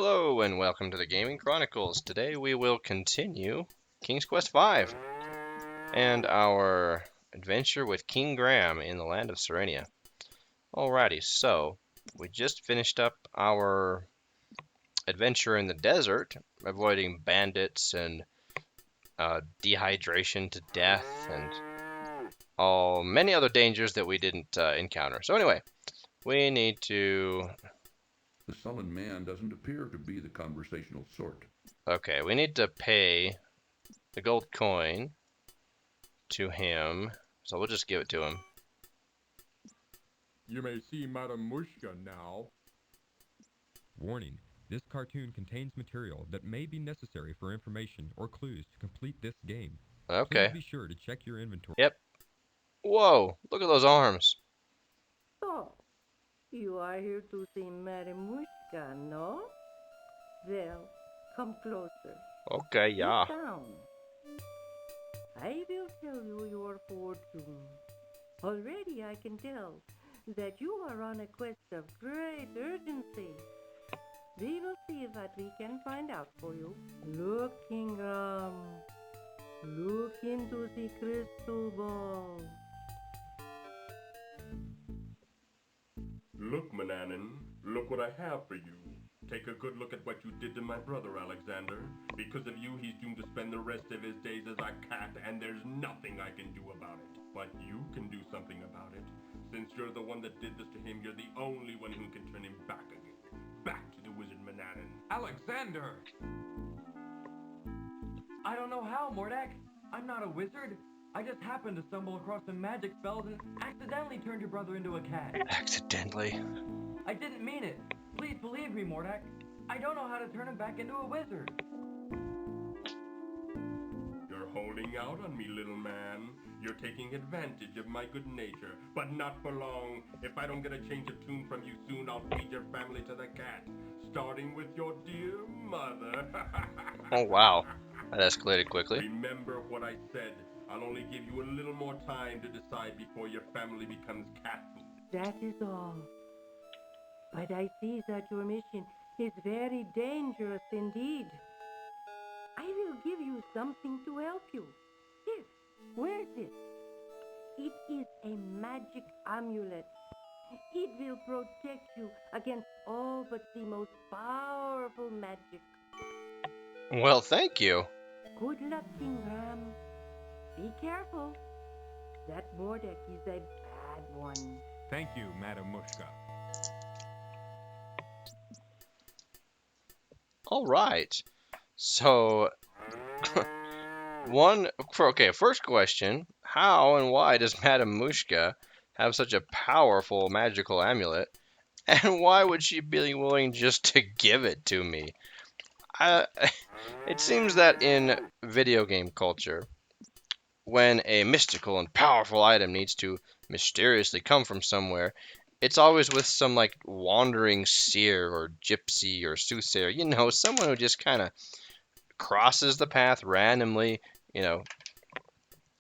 Hello and welcome to the Gaming Chronicles. Today we will continue King's Quest V and our adventure with King Graham in the land of Serenia. Alrighty, so we just finished up our adventure in the desert, avoiding bandits and dehydration to death and many other dangers that we didn't encounter. So anyway, we need to... The sullen man doesn't appear to be the conversational sort. Okay, we need to pay the gold coin to him, so we'll just give it to him. You may see Madame Mushka now. Warning, this cartoon contains material that may be necessary for information or clues to complete this game. Okay. Please be sure to check your inventory. Yep. Whoa, look at those arms. So, you are here to see Madame Mushka, no? Well, come closer. Okay, yeah. Sit down. I will tell you your fortune. Already I can tell that you are on a quest of great urgency. We will see what we can find out for you. Look, Ingram. Look into the crystal ball. Look, Mananan, look what I have for you. Take a good look at what you did to my brother, Alexander. Because of you, he's doomed to spend the rest of his days as a cat, and there's nothing I can do about it. But you can do something about it. Since you're the one that did this to him, you're the only one who can turn him back again. Back to the wizard Mananan. Alexander! I don't know how, Mordak. I'm not a wizard. I just happened to stumble across some magic spells and accidentally turned your brother into a cat. Accidentally. I didn't mean it. Please believe me, Mordak. I don't know how to turn him back into a wizard. You're holding out on me, little man. You're taking advantage of my good nature, but not for long. If I don't get a change of tune from you soon, I'll feed your family to the cat, starting with your dear mother. Oh, wow. That escalated quickly. Remember what I said. I'll only give you a little more time to decide before your family becomes cat food. That is all. But I see that your mission is very dangerous indeed. I will give you something to help you. Here, wear this. It is a magic amulet. It will protect you against all but the most powerful magic. Well, thank you. Good luck, Ingram. Be careful. That Mordek is a bad one. Thank you, Madame Mushka. All right. So, first question. How and why does Madame Mushka have such a powerful magical amulet? And why would she be willing just to give it to me? It seems that in video game culture, when a mystical and powerful item needs to mysteriously come from somewhere, it's always with some like wandering seer or gypsy or soothsayer, someone who just kind of crosses the path randomly,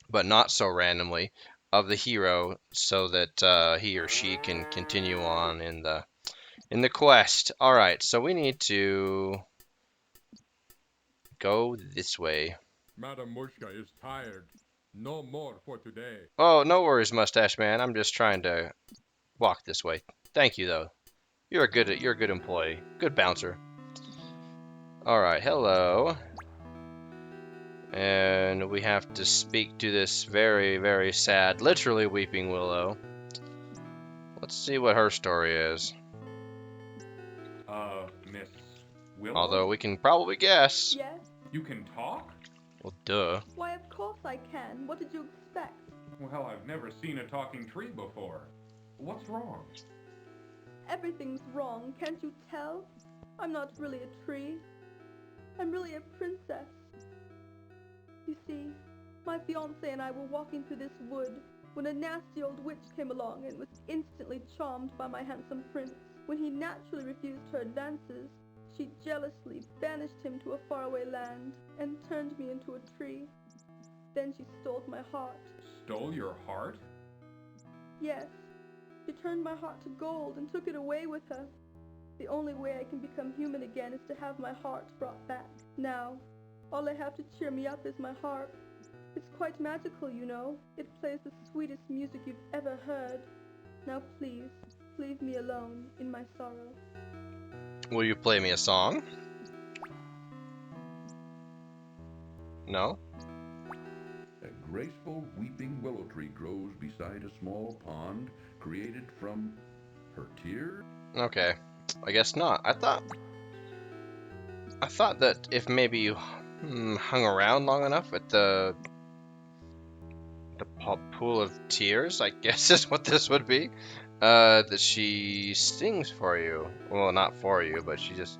but not so randomly, of the hero so that he or she can continue on in the quest. All right, so we need to go this way. Madame Mushka is tired. No more for today. Oh, no worries, Mustache Man. I'm just trying to walk this way. Thank you, though. You're a good employee. Good bouncer. All right, hello. And we have to speak to this very, very sad, literally weeping willow. Let's see what her story is. Miss Willow? Although we can probably guess. Yes? You can talk? Well, duh. Why, of course I can. What did you expect? Well, I've never seen a talking tree before. What's wrong? Everything's wrong, can't you tell? I'm not really a tree. I'm really a princess. You see, my fiancé and I were walking through this wood when a nasty old witch came along and was instantly charmed by my handsome prince. When he naturally refused her advances, she jealously banished him to a faraway land and turned me into a tree. Then she stole my heart. Stole your heart? Yes, she turned my heart to gold and took it away with her. The only way I can become human again is to have my heart brought back. Now, all I have to cheer me up is my harp. It's quite magical, you know. It plays the sweetest music you've ever heard. Now please, leave me alone in my sorrow. Will you play me a song? No? A graceful weeping willow tree grows beside a small pond created from her tears. Okay. I guess not. I thought that if maybe you hung around long enough at the pool of tears, I guess is what this would be, that she sings for you. Well, not for you, but she just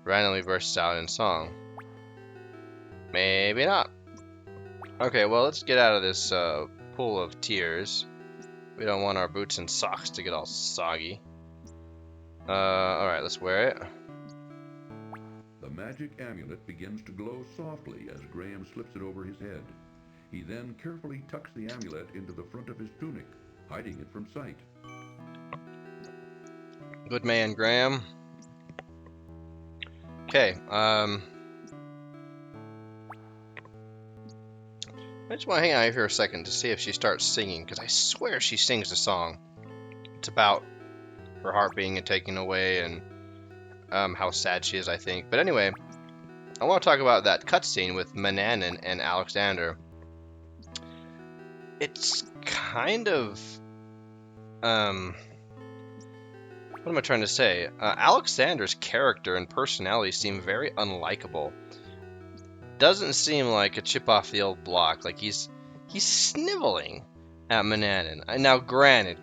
randomly bursts out in song. Maybe not. Okay, well, let's get out of this pool of tears. We don't want our boots and socks to get all soggy. Alright, let's wear it. The magic amulet begins to glow softly as Graham slips it over his head. He then carefully tucks the amulet into the front of his tunic, hiding it from sight. Good man, Graham. Okay, I just want to hang out here a second to see if she starts singing, because I swear she sings a song. It's about her heart being taken away and how sad she is, I think. But anyway, I want to talk about that cutscene with Manannan and Alexander. It's kind of, what am I trying to say? Alexander's character and personality seem very unlikable. Doesn't seem like a chip off the old block. Like he's sniveling at Manannan. Now, granted,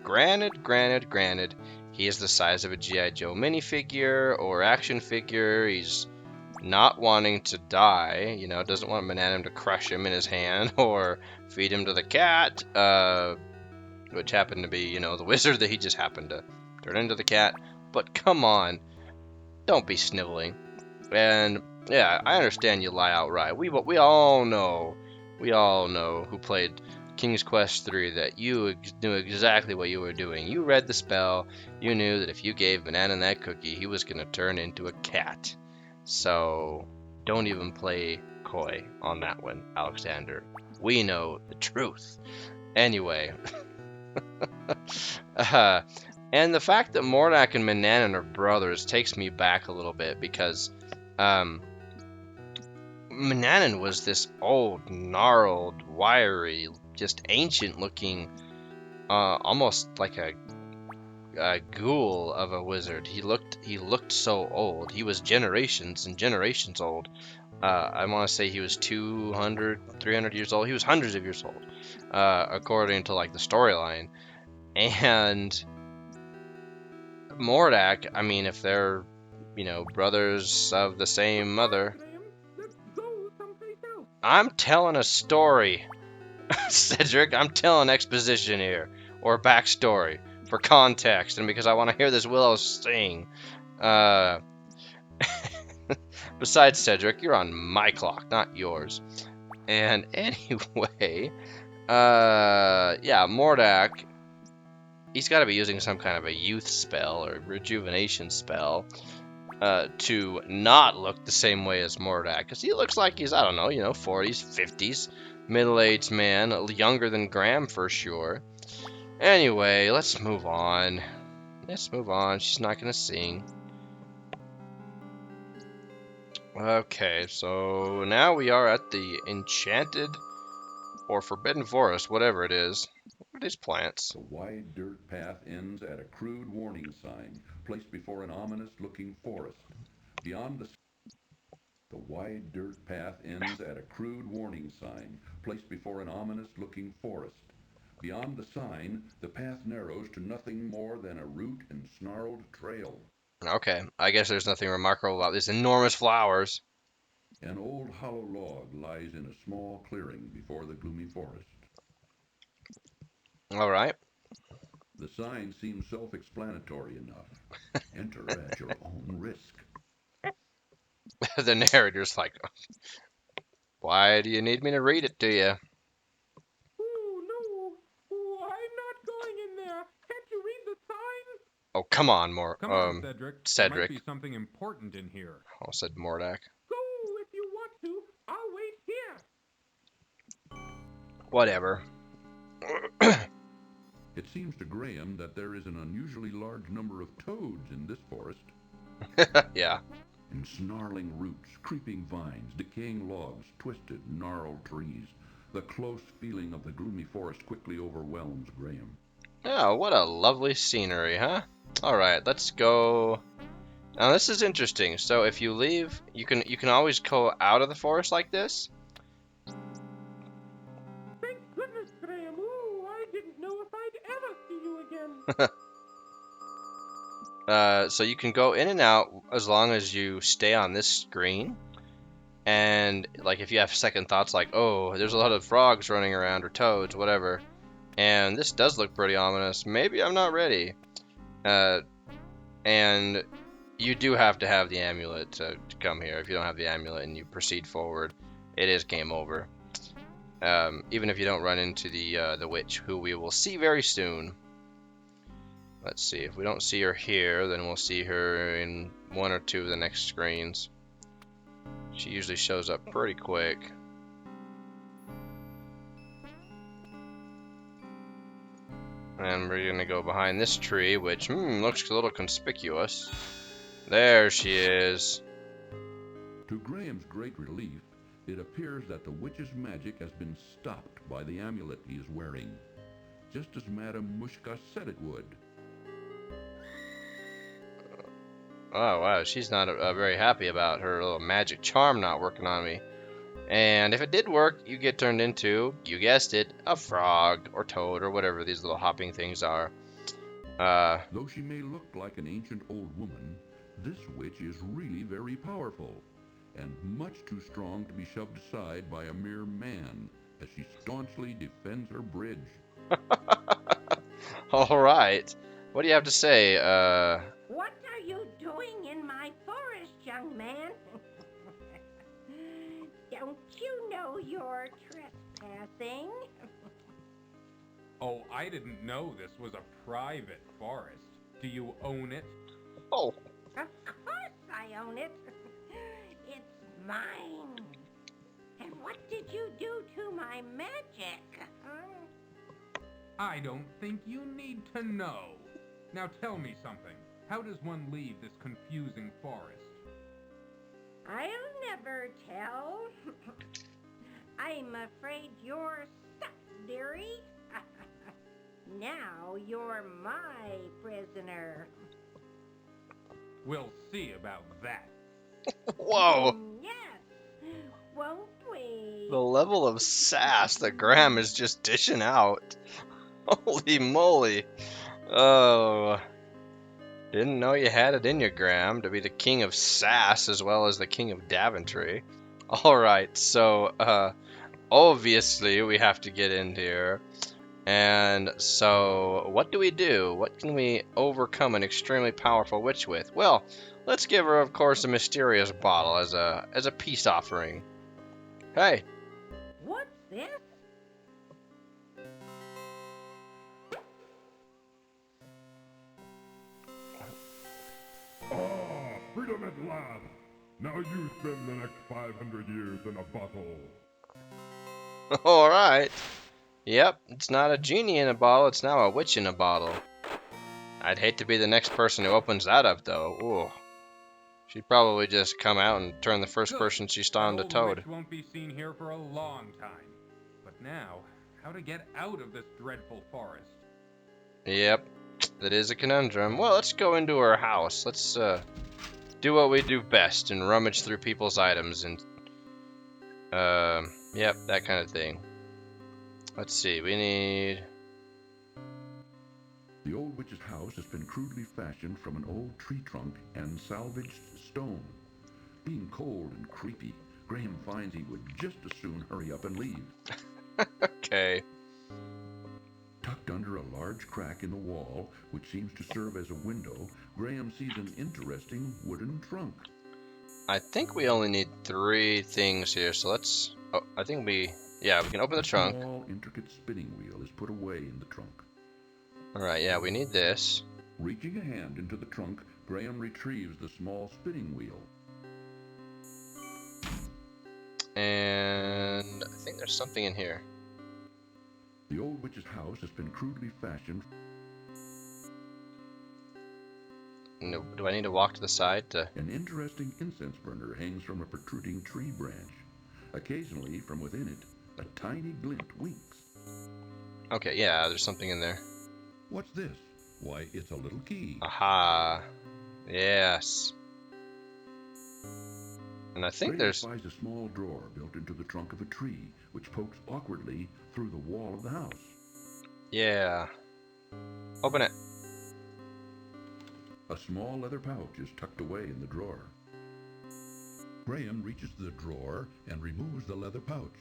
he is the size of a G.I. Joe minifigure or action figure. He's not wanting to die, you know, doesn't want Manannan to crush him in his hand or feed him to the cat, which happened to be, you know, the wizard that he just happened to turn into the cat. But come on, don't be sniveling. And yeah, I understand you lie outright. We all know who played King's Quest 3 that you knew exactly what you were doing. You read the spell. You knew that if you gave Manannan that cookie, he was going to turn into a cat. So don't even play coy on that one, Alexander. We know the truth. Anyway. And the fact that Mordak and Manannan are brothers takes me back a little bit because Manannan was this old, gnarled, wiry, just ancient-looking, almost like a ghoul of a wizard. He looked so old. He was generations and generations old. I want to say he was 200, 300 years old. He was hundreds of years old, according to like the storyline. And Mordak, I mean, if they're, you know, brothers of the same mother. I'm telling a story, Cedric. I'm telling exposition here, or backstory, for context, and because I want to hear this Willow sing. Besides, Cedric, you're on my clock, not yours. And anyway, yeah, Mordak, he's got to be using some kind of a youth spell or rejuvenation spell to not look the same way as Mordak, because he looks like he's, I don't know, you know, 40s, 50s, middle-aged man, younger than Graham for sure. Anyway, let's move on. She's not gonna sing. Okay, so now we are at the Enchanted or Forbidden Forest, whatever it is. What are these plants? The wide dirt path ends at a crude warning sign placed before an ominous-looking forest. Beyond the wide dirt path ends at a crude warning sign placed before an ominous-looking forest. Beyond the sign, the path narrows to nothing more than a root and snarled trail. Okay, I guess there's nothing remarkable about these enormous flowers. An old hollow log lies in a small clearing before the gloomy forest. All right. The sign seems self-explanatory enough. Enter at your own risk. The narrator's like, why do you need me to read it to you? Oh, no. Oh, I'm not going in there. Can't you read the sign? Oh, come on, Come on, Cedric. There Cedric. might be something important in here. Oh, said Mordak. Go if you want to. I'll wait here. Whatever. It seems to Graham that there is an unusually large number of toads in this forest. Yeah. And snarling roots, creeping vines, decaying logs, twisted, gnarled trees. The close feeling of the gloomy forest quickly overwhelms Graham. Oh, what a lovely scenery, huh? Alright, let's go. Now this is interesting. So if you leave, you can always go out of the forest like this. Thank goodness, Graham. Ooh, I didn't know if I'd ever see you again. So you can go in and out as long as you stay on this screen. And like if you have second thoughts like, oh, there's a lot of frogs running around or toads, whatever. And this does look pretty ominous. Maybe I'm not ready. And you do have to have the amulet to come here. If you don't have the amulet and you proceed forward, it is game over. Even if you don't run into the witch, who we will see very soon. Let's see, if we don't see her here, then we'll see her in one or two of the next screens. She usually shows up pretty quick. And we're gonna go behind this tree, which looks a little conspicuous. There she is. To Graham's great relief, it appears that the witch's magic has been stopped by the amulet he is wearing, just as Madame Mushka said it would. Oh wow, she's not very happy about her little magic charm not working on me. And if it did work, you get turned into, you guessed it, a frog or toad or whatever these little hopping things are. Though she may look like an ancient old woman, this witch is really very powerful, and much too strong to be shoved aside by a mere man, as she staunchly defends her bridge. Alright, what do you have to say? What are you doing in my forest, young man? Don't you know you're trespassing? Oh, I didn't know this was a private forest. Do you own it? Oh, Of course I own it. It's mine. And what did you do to my magic? I don't think you need to know. Now tell me something. How does one leave this confusing forest? I'll never tell. I'm afraid you're stuck, dearie. Now you're my prisoner. We'll see about that. whoa. Yes, won't we? The level of sass that Graham is just dishing out. Holy moly. Oh. Didn't know you had it in you, Graham, to be the king of sass as well as the king of Daventry. Alright, so, obviously we have to get in here. And so, what do we do? What can we overcome an extremely powerful witch with? Well, let's give her, of course, a mysterious bottle as a peace offering. Hey, What's this? Ah, freedom at last! Now you spend the next 500 years in a bottle. alright. Yep, it's not a genie in a bottle, it's now a witch in a bottle. I'd hate to be the next person who opens that up, though. Ooh. She'd probably just come out and turn the first Good. person she saw into That old Toad. witch won't be seen here for a long time. But now, how to get out of this dreadful forest? Yep, that is a conundrum. Well, let's go into her house. Let's do what we do best and rummage through people's items and yep, that kind of thing. Let's see, we need... The old witch's house has been crudely fashioned from an old tree trunk and salvaged stone. Being cold and creepy, Graham finds he would just as soon hurry up and leave. Okay. Tucked under a large crack in the wall, which seems to serve as a window, Graham sees an interesting wooden trunk. I think we only need 3 things here, so let's... Oh, I think we... Yeah, we can open the trunk. A small, intricate spinning wheel is put away in the trunk. Alright, yeah, we need this. Reaching a hand into the trunk, Graham retrieves the small spinning wheel. And I think there's something in here. The old witch's house has been crudely fashioned. No, do I need to walk to the side to... An interesting incense burner hangs from a protruding tree branch. Occasionally, from within it, a tiny glint winks. Okay, yeah, there's something in there. What's this? Why, it's a little key. Aha. Yes. And I think Graham there's... spies a small drawer built into the trunk of a tree, which pokes awkwardly through the wall of the house. Yeah. Open it. A small leather pouch is tucked away in the drawer. Graham reaches the drawer and removes the leather pouch.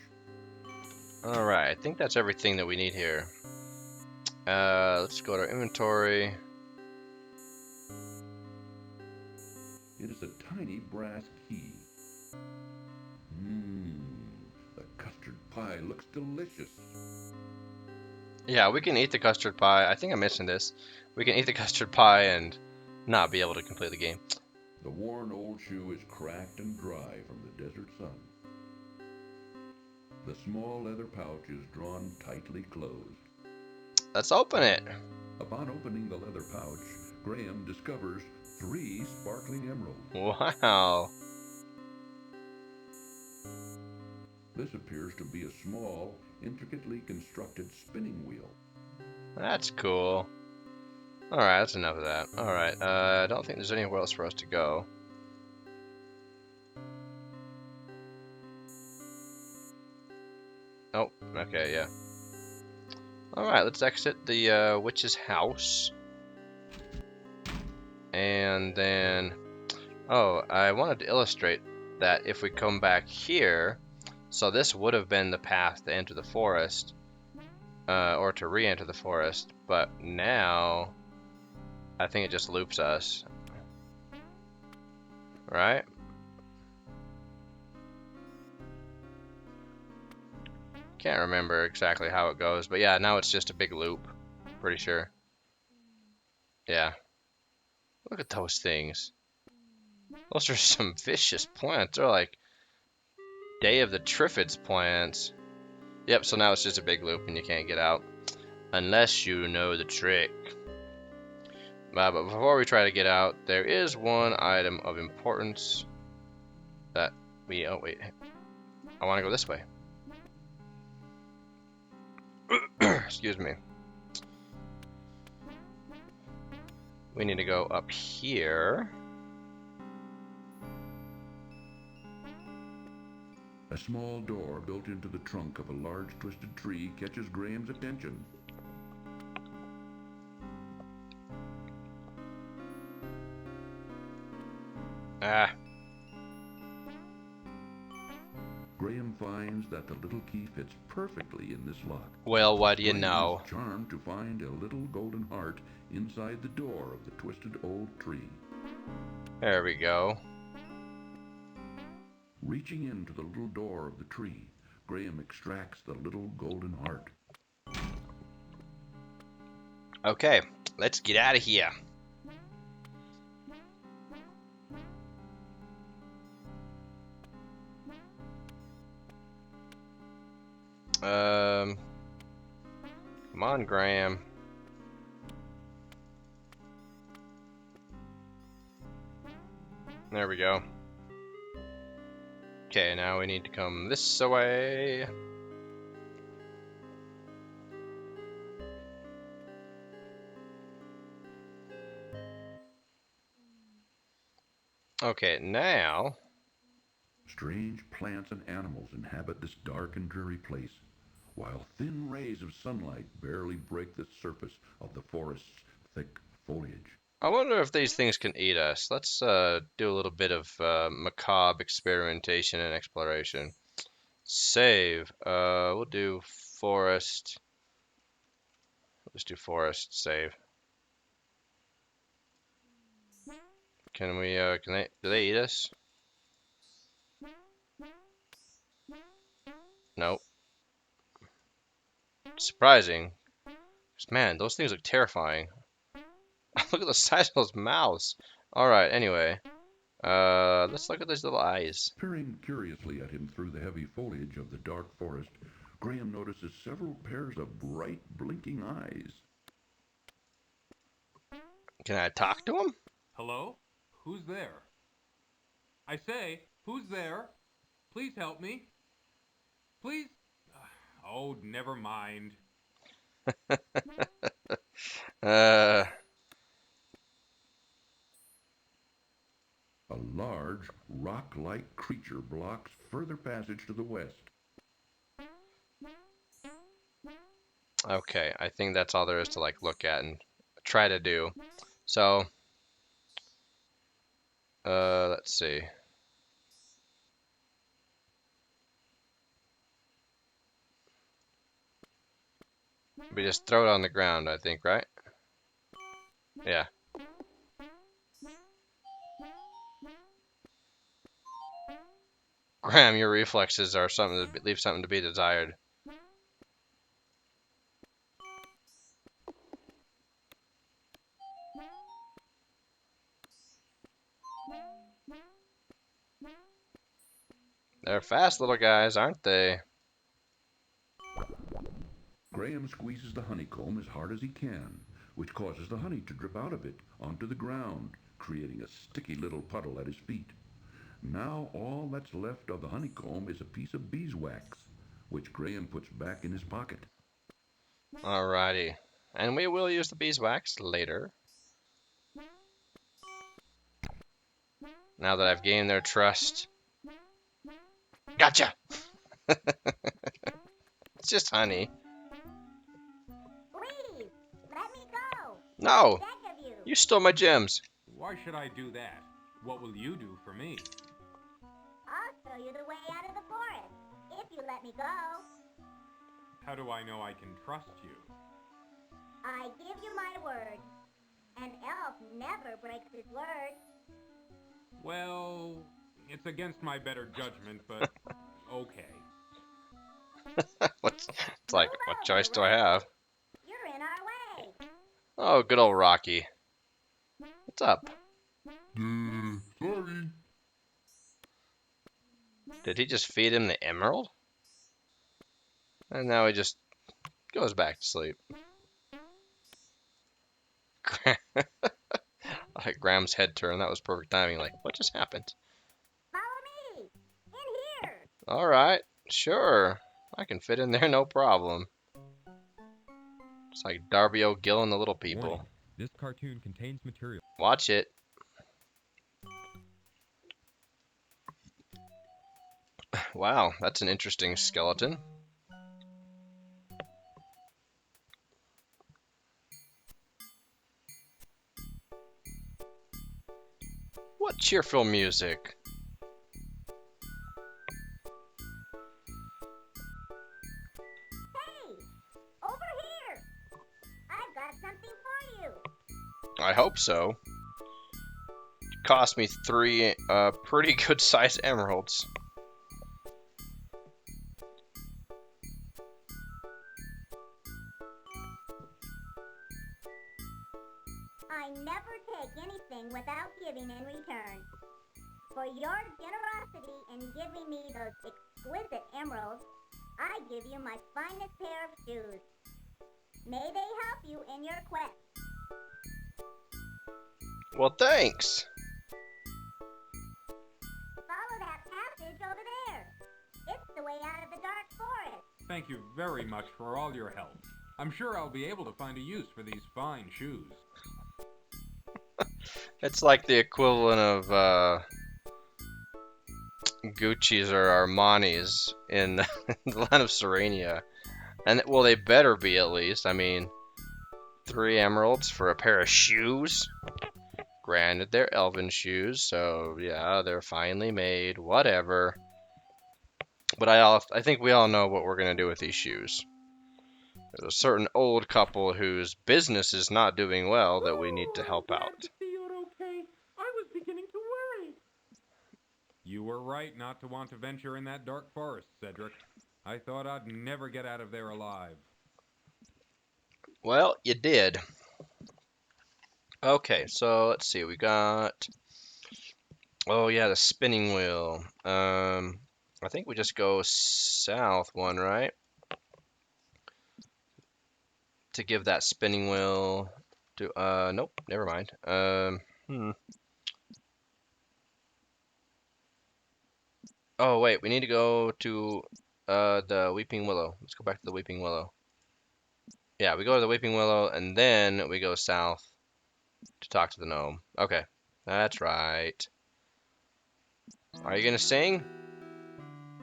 Alright, I think that's everything that we need here. Let's go to our inventory. It is a tiny brass key. The custard pie looks delicious. Yeah, we can eat the custard pie. I think I'm missing this. We can eat the custard pie and not be able to complete the game. The worn old shoe is cracked and dry from the desert sun. The small leather pouch is drawn tightly closed. Let's open it. Upon opening the leather pouch, Graham discovers 3 sparkling emeralds. Wow. This appears to be a small, intricately constructed spinning wheel. That's cool. Alright, that's enough of that. Alright, I don't think there's anywhere else for us to go. Oh, okay, yeah. Alright, let's exit the witch's house. And then... Oh, I wanted to illustrate that if we come back here... So this would have been the path to enter the forest. Or to re-enter the forest. But now... I think it just loops us. Right? Can't remember exactly how it goes, but yeah, now it's just a big loop. Pretty sure. Yeah. Look at those things. Those are some vicious plants. They're like Day of the Triffids plants. Yep, so now it's just a big loop and you can't get out. Unless you know the trick. But before we try to get out, there is one item of importance that we... Oh, wait. I want to go this way. Excuse me. We need to go up here. A small door built into the trunk of a large twisted tree catches Graham's attention. Ah. Graham finds that the little key fits perfectly in this lock. Well, what do you Graham know? is charmed to find a little golden heart inside the door of the twisted old tree. There we go. Reaching into the little door of the tree, Graham extracts the little golden heart. Okay, let's get out of here. Come on, Graham. There we go. Okay, now we need to come this way. Okay, now... Strange plants and animals inhabit this dark and dreary place, while thin rays of sunlight barely break the surface of the forest's thick foliage. I wonder if these things can eat us. Let's do a little bit of macabre experimentation and exploration. Save. We'll do forest. Let's do forest save. Can we, do they eat us? Nope. Surprising. 'Cause, man, those things look terrifying. Look at the size of those mouths. All right. Anyway, let's look at those little eyes. Peering curiously at him through the heavy foliage of the dark forest, Graham notices several pairs of bright, blinking eyes. Can I talk to him? Hello? Who's there? I say, who's there? Please help me. Please? Oh, never mind. Uh, A large, rock-like creature blocks further passage to the west. okay. I think that's all there is to like look at and try to do. So, let's see. We just throw it on the ground, I think, right? Yeah. Graham, your reflexes are something to leave something to be desired. They're fast little guys, aren't they? Graham squeezes the honeycomb as hard as he can, which causes the honey to drip out of it onto the ground, creating a sticky little puddle at his feet. Now all that's left of the honeycomb is a piece of beeswax, which Graham puts back in his pocket. Alrighty. And we will use the beeswax later. Now that I've gained their trust. Gotcha! It's just honey. Please, let me go. No! Beg of you. You stole my gems. Why should I do that? What will you do for me? I'll show you the way out of the forest, if you let me go. How do I know I can trust you? I give you my word. An elf never breaks his word. Well, it's against my better judgment, but okay. It's like, what choice do I have? You're in our way. Oh, good old Rocky. What's up? Sorry. Did he just feed him the emerald? And now he just goes back to sleep. Like Graham's head turned. That was perfect timing. Like, what just happened? Follow me. In here. All right, sure. I can fit in there, no problem. It's like Darby O'Gill and the Little People. Warning, this cartoon contains material. Watch it. Wow, that's an interesting skeleton. What cheerful music. Hey, over here. I've got something for you. I hope so. Cost me 3 pretty good sized emeralds. I never take anything without giving in return. For your generosity in giving me those exquisite emeralds, I give you my finest pair of shoes. May they help you in your quest. Well, thanks. Follow that passage over there. It's the way out of the dark forest. Thank you very much for all your help. I'm sure I'll be able to find a use for these fine shoes. It's like the equivalent of Gucci's or Armani's in the land of Serenia. And, well, they better be at least. I mean, 3 emeralds for a pair of shoes? Granted, they're elven shoes, so yeah, they're finely made, whatever. But I think we all know what we're going to do with these shoes. There's a certain old couple whose business is not doing well that we need to help out. You were right not to want to venture in that dark forest, Cedric. I thought I'd never get out of there alive. Well, you did. Okay, so let's see. We got. Oh yeah, the spinning wheel. I think we just go south one, right? To give that spinning wheel to. Nope, never mind. Oh wait, we need to go to the Weeping Willow. Let's go back to the Weeping Willow. Yeah, we go to the Weeping Willow and then we go south to talk to the gnome. Okay, that's right. Are you gonna sing?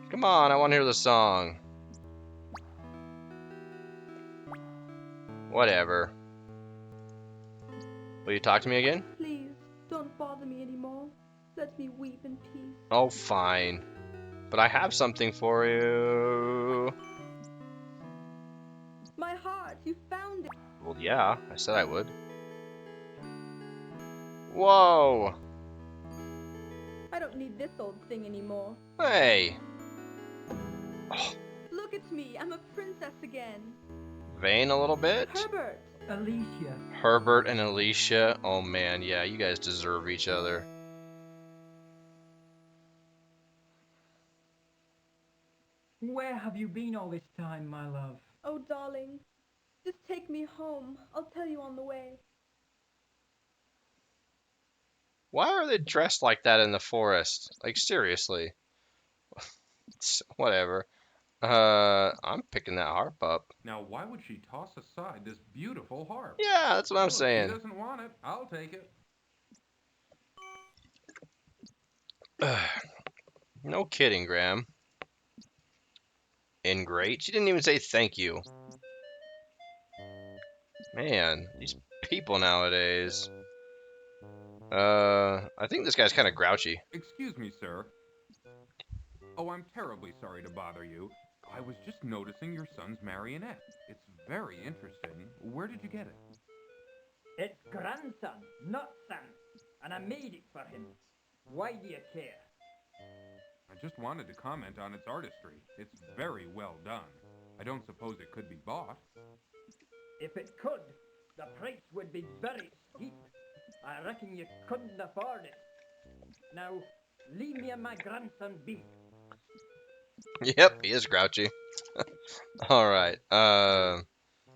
Come on, I want to hear the song. Whatever. Will you talk to me again? Please, don't bother me anymore. Let me weep in peace. Oh, fine. But I have something for you. My heart, you found it. Well, yeah, I said I would. Whoa! I don't need this old thing anymore. Hey! Look at me, I'm a princess again. Vain a little bit? Herbert! Alicia. Herbert and Alicia. Oh man, yeah, you guys deserve each other. Where have you been all this time, my love? Oh, darling, just take me home. I'll tell you on the way. Why are they dressed like that in the forest? Like, seriously. Whatever. I'm picking that harp up. Now, why would she toss aside this beautiful harp? Yeah, that's what I'm Well, if saying. she doesn't want it, I'll take it. No kidding, Graham. Ingrate. She didn't even say thank you. Man, these people nowadays. I think this guy's kind of grouchy. Excuse me, sir. Oh, I'm terribly sorry to bother you. I was just noticing your son's marionette. It's very interesting. Where did you get it? It's grandson, not son. And I made it for him. Why do you care? I just wanted to comment on its artistry. It's very well done. I don't suppose it could be bought. If it could, the price would be very steep. I reckon you couldn't afford it. Now, leave me and my grandson be. Yep, he is grouchy. All right.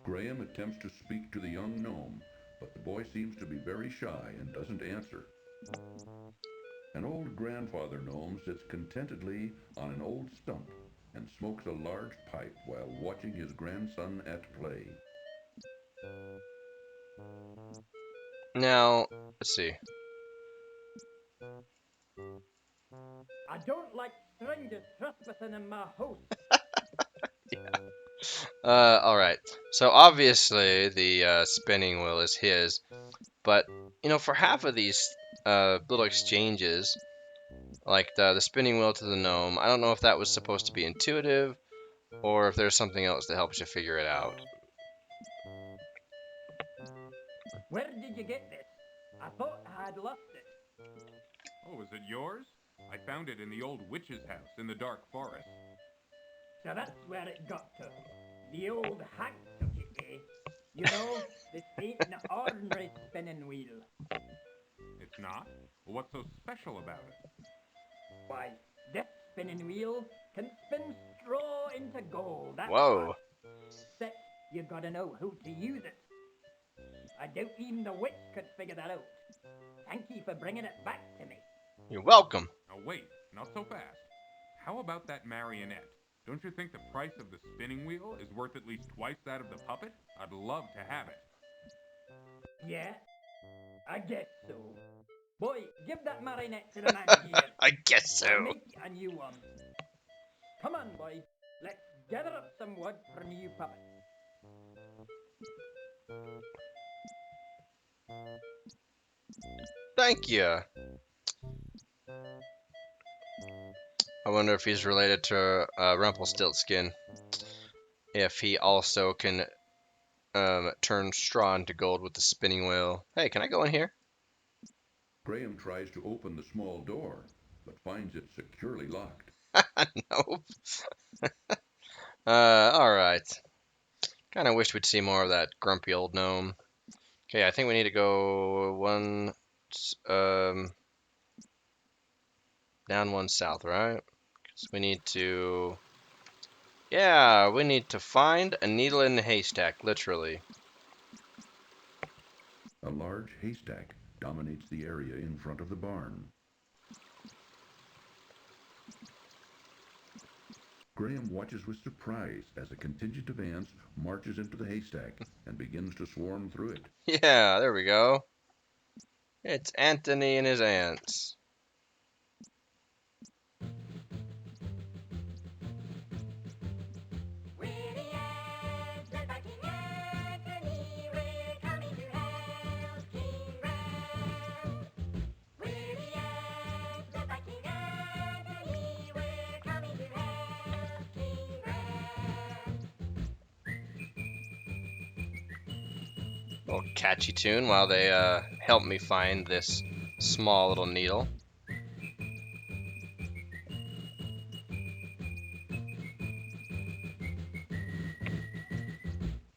Graham attempts to speak to the young gnome, but the boy seems to be very shy and doesn't answer. An old grandfather gnome sits contentedly on an old stump and smokes a large pipe while watching his grandson at play. Now, let's see. I don't like strangers trespassing in my house. All right. So obviously the spinning wheel is his, but for half of these little exchanges, like the spinning wheel to the gnome, I don't know if that was supposed to be intuitive or if there's something else that helps you figure it out. Where did you get this? I thought I had lost it. Oh, is it yours? I found it in the old witch's house in the dark forest. So that's where it got to. The old hack took it, eh? You know, this ain't an ordinary spinning wheel. It's not? Well, what's so special about it? Why, this spinning wheel can spin straw into gold. That's Whoa. what. Except you gotta know how to use it. I doubt even the witch could figure that out. Thank you for bringing it back to me. You're welcome. Now wait, not so fast. How about that marionette? Don't you think the price of the spinning wheel is worth at least twice that of the puppet? I'd love to have it. Yeah, I guess so. Boy, give that marionette to the man here. I guess I'll so. make you a new one. Come on, boy. Let's gather up some wood for a new puppet. Thank you. I wonder if he's related to Rumpelstiltskin. If he also can turn straw into gold with the spinning wheel. Hey, can I go in here? Graham tries to open the small door, but finds it securely locked. Nope. All right. Kind of wish we'd see more of that grumpy old gnome. Okay, I think we need to go one, down one south, right? 'Cause we need to, yeah, we need to find a needle in the haystack, literally. A large haystack dominates the area in front of the barn. Graham watches with surprise as a contingent of ants marches into the haystack and begins to swarm through it. Yeah, there we go. It's Anthony and his ants. Little catchy tune while they help me find this small little needle.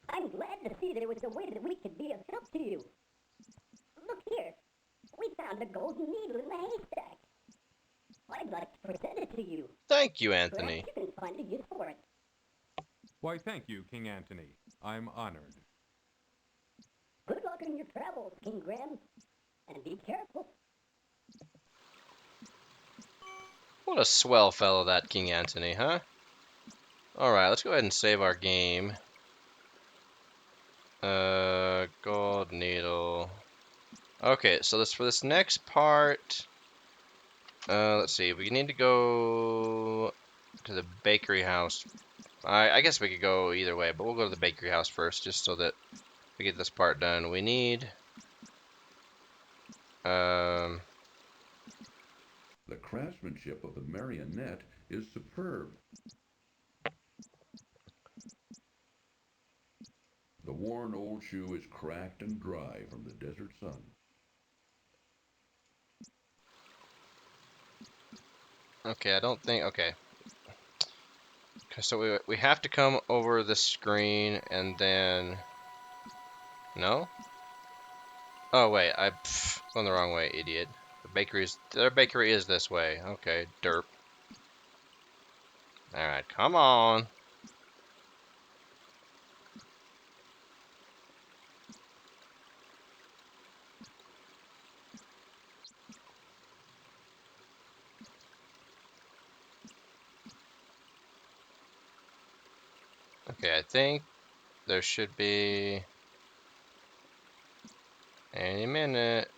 I'm glad to see there was a way that we could be of help to you. Look here. We found a golden needle in the haystack. I'd like to present it to you. Thank you, Perhaps Anthony. you can find a use for it. Why, thank you, King Antony. I'm honored. Good luck in your travels, King Graham. And be careful. What a swell fellow that King Anthony, huh? Alright, let's go ahead and save our game. Gold needle. Okay, so this for this next part, let's see, we need to go to the bakery house. I guess we could go either way, but we'll go to the bakery house first, just so that we get this part done. We need, The craftsmanship of the marionette is superb. The worn old shoe is cracked and dry from the desert sun. okay, I don't think, okay. Okay, so we have to come over the screen and then, no? Oh wait, gone the wrong way, idiot. Their bakery is this way. Okay, derp. Alright, come on. Okay, I think there should be any minute.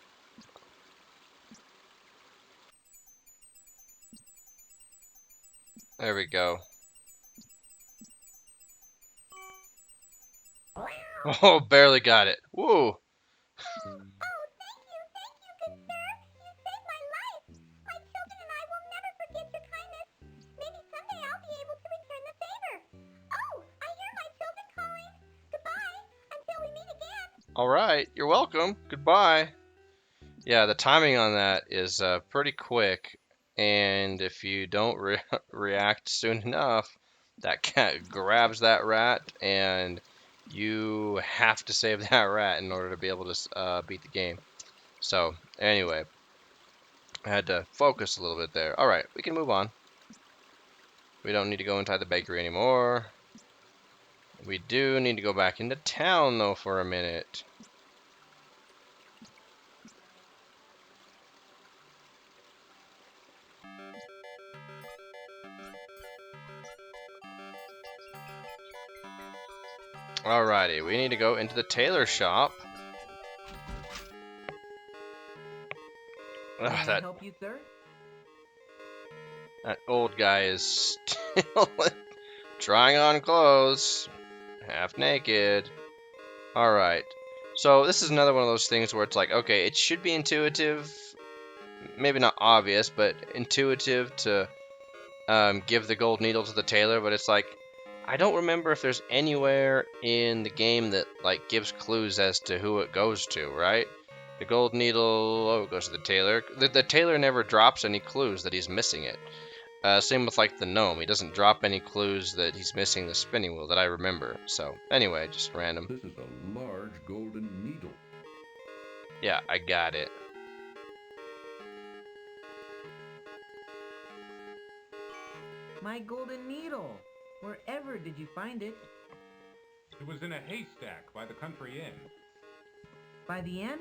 There we go. Oh, barely got it. Woo! Alright, you're welcome. Goodbye. Yeah, the timing on that is pretty quick, and if you don't react soon enough, that cat grabs that rat, and you have to save that rat in order to be able to beat the game. So, anyway, I had to focus a little bit there. Alright, we can move on. We don't need to go inside the bakery anymore. We do need to go back into town, though, for a minute. Alrighty, we need to go into the tailor shop. Can I That help you, sir? old guy is still trying on clothes, half naked. Alright, so this is another one of those things where it's like, okay, it should be intuitive, maybe not obvious, but intuitive to give the gold needle to the tailor, but it's like, I don't remember if there's anywhere in the game that like gives clues as to who it goes to, right? The gold needle, oh, it goes to the tailor. The tailor never drops any clues that he's missing it. Same with like the gnome. He doesn't drop any clues that he's missing the spinning wheel that I remember. So anyway, just random. This is a large golden needle. Yeah, I got it. My golden needle. Wherever did you find it? It was in a haystack by the country inn. By the inn?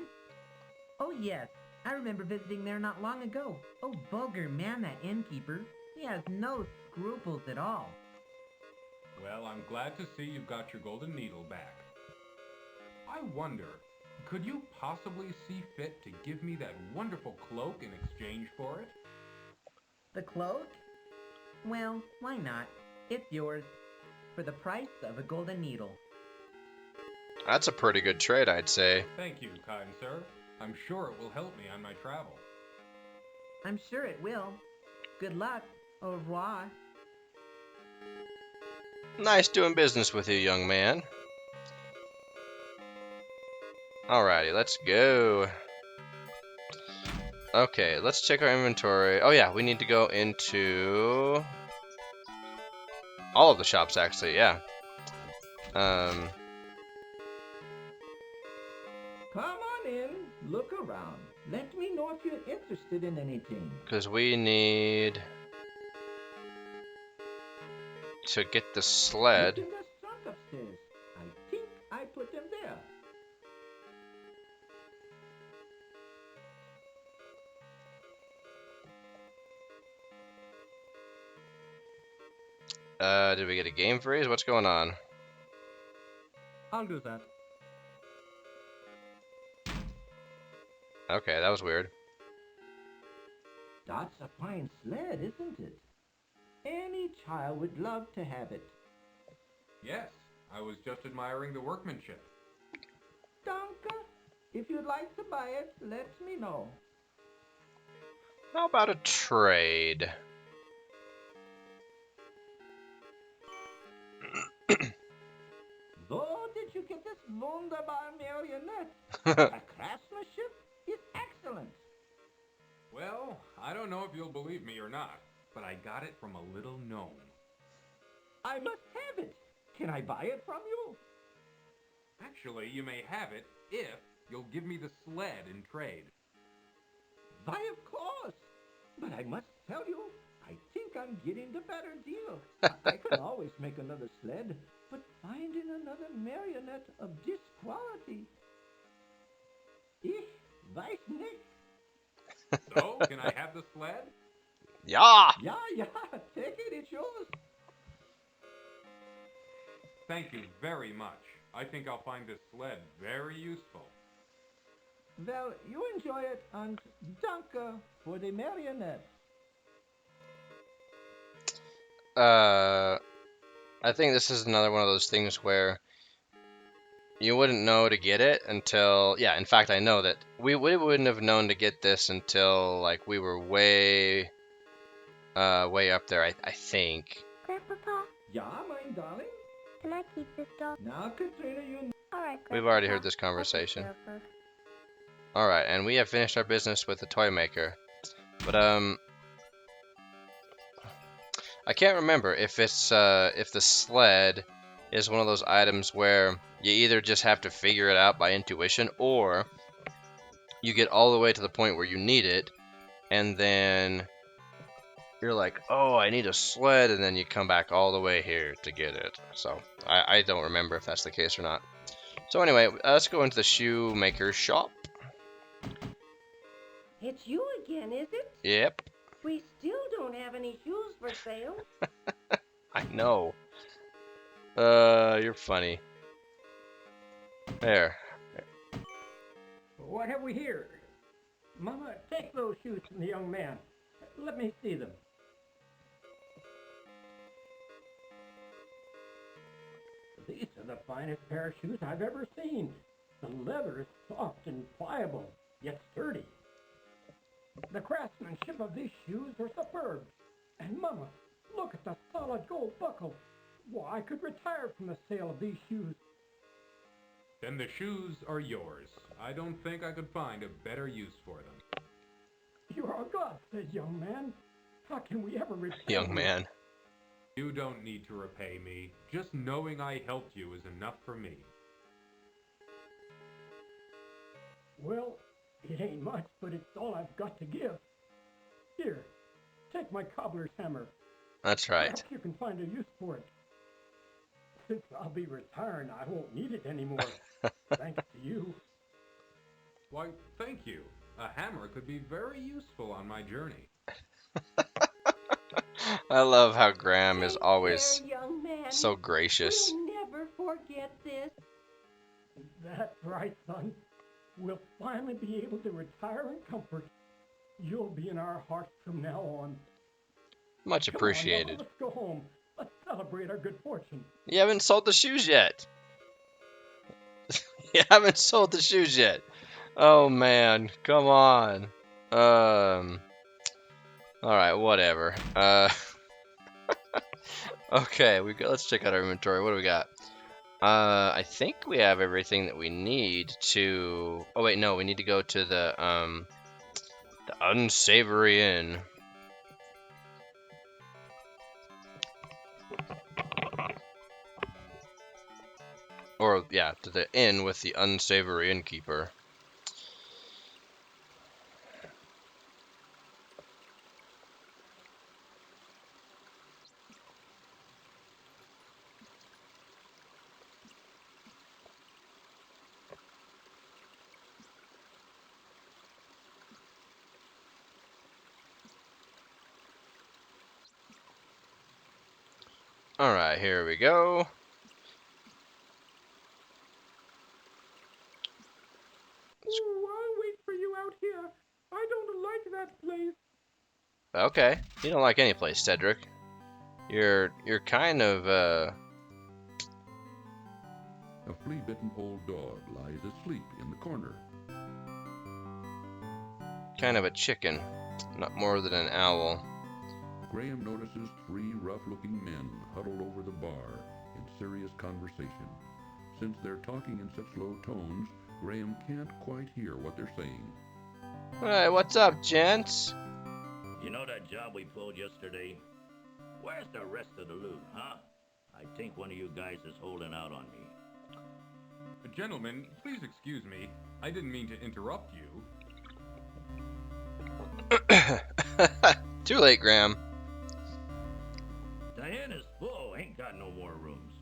Oh, yes. I remember visiting there not long ago. Oh, vulgar man, that innkeeper. He has no scruples at all. Well, I'm glad to see you've got your golden needle back. I wonder, could you possibly see fit to give me that wonderful cloak in exchange for it? The cloak? Well, why not? It's yours. For the price of a golden needle. That's a pretty good trade, I'd say. Thank you, kind sir. I'm sure it will help me on my travel. I'm sure it will. Good luck. Au revoir. Nice doing business with you, young man. Alrighty, let's go. Okay, let's check our inventory. Oh yeah, we need to go into all of the shops, actually, yeah. Come on in, look around. Let me know if you're interested in anything. Because we need to get the sled. Look in the trunk upstairs. I think I put them there. Did we get a game freeze? What's going on? I'll do that. Okay, that was weird. That's a fine sled, isn't it? Any child would love to have it. Yes, I was just admiring the workmanship. Danke. If you'd like to buy it, let me know. How about a trade? So, did you get this wunderbar marionette? The craftsmanship is excellent. Well, I don't know if you'll believe me or not, but I got it from a little gnome. I must have it. Can I buy it from you? Actually, you may have it if you'll give me the sled in trade. Why, of course. But I must tell you, I think I'm getting the better deal. I can always make another sled, but finding another marionette of this quality. Ich weiß nicht. So, can I have the sled? Yeah! Yeah, take it, it's yours. Thank you very much. I think I'll find this sled very useful. Well, you enjoy it, and danke for the marionette. I think this is another one of those things where you wouldn't know to get it until, yeah, in fact, I know that we wouldn't have known to get this until, like, we were way up there, I think. Grandpapa, Yeah, my darling. can I keep this dog? Now, Katrina, you Alright, Grandpapa. We've already heard this conversation. I'll take care of her. Alright, and we have finished our business with the toy maker. But, I can't remember if it's, if the sled is one of those items where you either just have to figure it out by intuition, or you get all the way to the point where you need it, and then you're like, oh, I need a sled, and then you come back all the way here to get it. So, I don't remember if that's the case or not. So anyway, let's go into the shoemaker's shop. It's you again, is it? Yep, We still don't have any shoes for sale. I know. You're funny. There. What have we here? Mama, take those shoes from the young man. Let me see them. These are the finest pair of shoes I've ever seen. The leather is soft and pliable, yet sturdy. The craftsmanship of these shoes are superb. And Mama, look at the solid gold buckle. Why, I could retire from the sale of these shoes. Then the shoes are yours. I don't think I could find a better use for them. You are a god, said young man. How can we ever repay Young you? man. You don't need to repay me. Just knowing I helped you is enough for me. Well, It ain't much, but it's all I've got to give. Here, take my cobbler's hammer. That's right. Perhaps you can find a use for it. Since I'll be retiring, I won't need it anymore. Thanks to you. Why, thank you. A hammer could be very useful on my journey. I love how Graham is Take always care, young man. so gracious. We'll never forget this. That's right, son. We'll finally be able to retire in comfort. You'll be in our hearts from now on. Much Come on, appreciated. Mama, let's go home. Let's celebrate our good fortune. You haven't sold the shoes yet. You haven't sold the shoes yet. Oh man, come on. Alright, whatever. Okay, let's check out our inventory. What do we got? I think we have everything that we need to... Oh wait, no, we need to go to the Unsavory Inn. Or, yeah, to the inn with the unsavory innkeeper. Alright, here we go. Ooh, I'll wait for you out here. I don't like that place. Okay, you don't like any place, Cedric. You're kind of, A flea-bitten old dog lies asleep in the corner. kind of a chicken, not more than an owl. Graham notices three rough-looking men huddled over the bar in serious conversation. Since they're talking in such low tones, Graham can't quite hear what they're saying. Hey, what's up, gents? You know that job we pulled yesterday? Where's the rest of the loot, huh? I think one of you guys is holding out on me. Gentlemen, please excuse me. I didn't mean to interrupt you. Too late, Graham. Diana's full, ain't got no more rooms.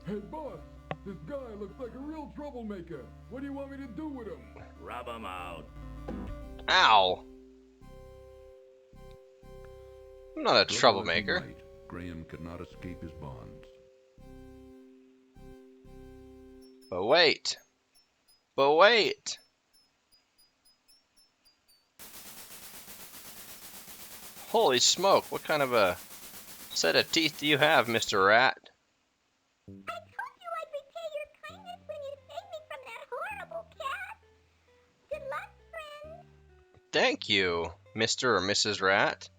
Hey, boss, this guy looks like a real troublemaker. What do you want me to do with him? Rob him out. Ow! I'm not a Looking troublemaker. like night, Graham could not escape his bonds. But wait. But wait. Holy smoke, what kind of a set of teeth do you have, Mr. Rat? I told you I'd repay your kindness when you saved me from that horrible cat. Good luck, friend. Thank you, Mr. or Mrs. Rat.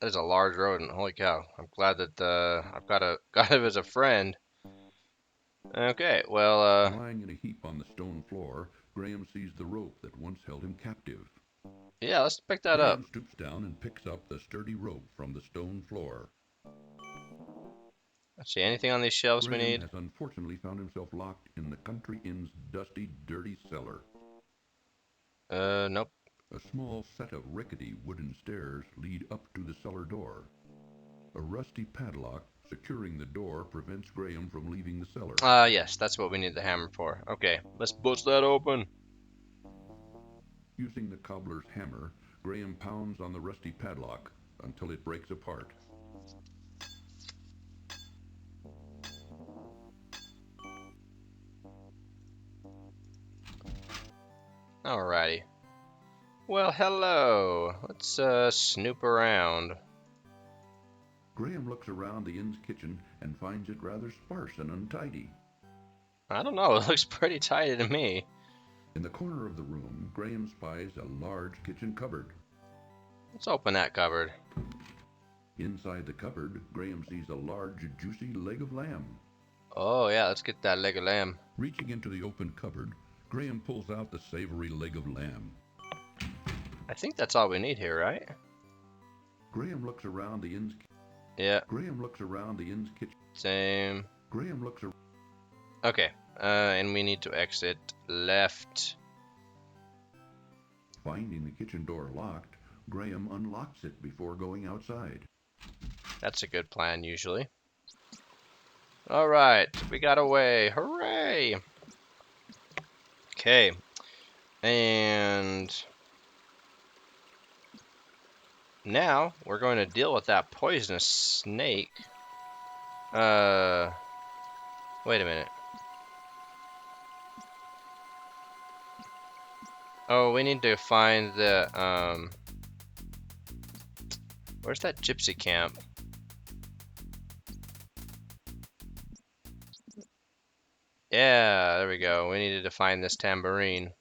That is a large rodent. Holy cow. I'm glad that I've got him as a friend. Okay, well, Lying in a heap on the stone floor, Graham sees the rope that once held him captive. yeah, let's pick that up. Graham stoops down and picks up the sturdy rope from the stone floor. Let's see, anything on these shelves we Graham need? has unfortunately found himself locked in the country inn's dusty, dirty cellar. Nope. A small set of rickety wooden stairs lead up to the cellar door. A rusty padlock securing the door prevents Graham from leaving the cellar. Yes, that's what we need the hammer for. Okay, let's bust that open. Using the cobbler's hammer, Graham pounds on the rusty padlock until it breaks apart. Alrighty. Well, hello. Let's snoop around. Graham looks around the inn's kitchen and finds it rather sparse and untidy. I don't know, it looks pretty tidy to me. In the corner of the room, Graham spies a large kitchen cupboard. Let's open that cupboard. Inside the cupboard, Graham sees a large, juicy leg of lamb. Oh yeah, let's get that leg of lamb. Reaching into the open cupboard, Graham pulls out the savory leg of lamb. I think that's all we need here, right? Graham looks around the inn's Yeah, Graham looks around the inn's kitchen. same. Graham looks around. Okay, and we need to exit left. Finding the kitchen door locked, Graham unlocks it before going outside. That's a good plan, usually. All right, we got away. Hooray! Okay, and now we're going to deal with that poisonous snake. Wait a minute. Oh, we need to find the, where's that gypsy camp? Yeah, there we go. We needed to find this tambourine.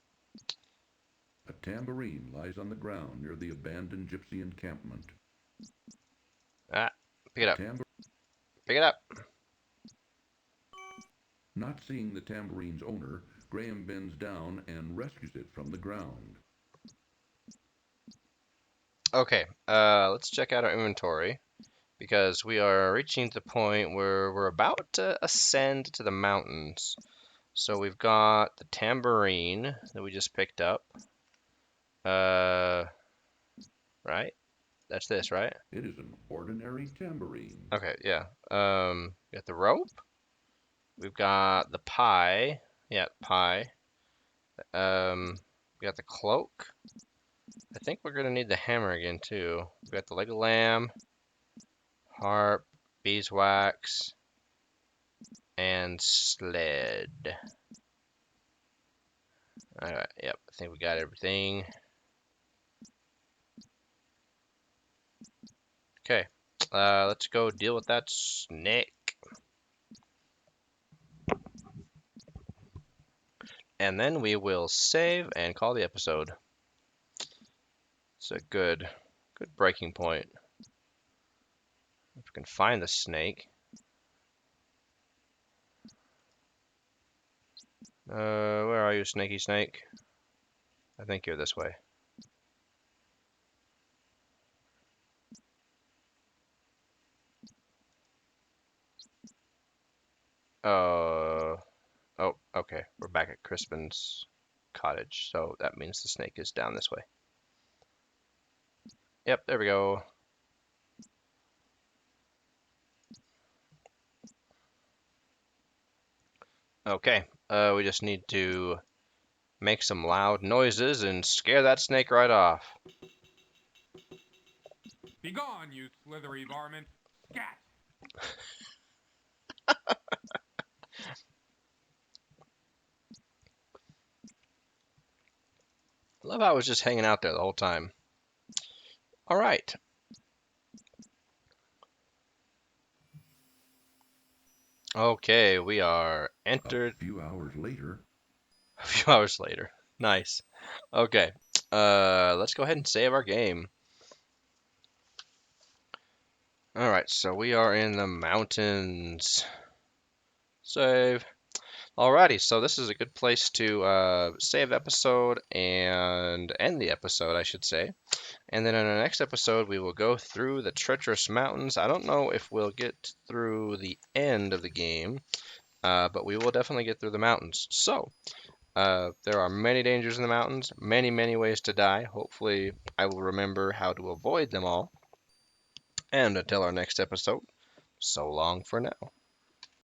A tambourine lies on the ground near the abandoned gypsy encampment. Ah, pick it up. Tambour- Pick it up. Not seeing the tambourine's owner, Graham bends down and rescues it from the ground. Okay, let's check out our inventory because we are reaching the point where we're about to ascend to the mountains. So we've got the tambourine that we just picked up. Right? That's this, right? It is an ordinary tambourine. Okay, yeah. We got the rope. We've got the pie. Yeah, pie. We got the cloak. I think we're gonna need the hammer again too. We got the leg of lamb, harp, beeswax, and sled. Alright, yep, I think we got everything. Okay, let's go deal with that snake. And then we will save and call the episode. It's a good breaking point. If we can find the snake. Where are you, snaky snake? I think you're this way. Oh, okay. We're back at Crispin's cottage, so that means the snake is down this way. Yep, there we go. Okay, we just need to make some loud noises and scare that snake right off. Begone, you slithery varmint! Scat! Love how I was just hanging out there the whole time. All right. Okay, we are entered. A few hours later. A few hours later. Nice. Okay. Let's go ahead and save our game. All right, so we are in the mountains. Save. Alrighty, so this is a good place to save episode and end the episode, I should say. And then in our next episode, we will go through the treacherous mountains. I don't know if we'll get through the end of the game, but we will definitely get through the mountains. So, there are many dangers in the mountains, many, many ways to die. Hopefully, I will remember how to avoid them all. And until our next episode, so long for now.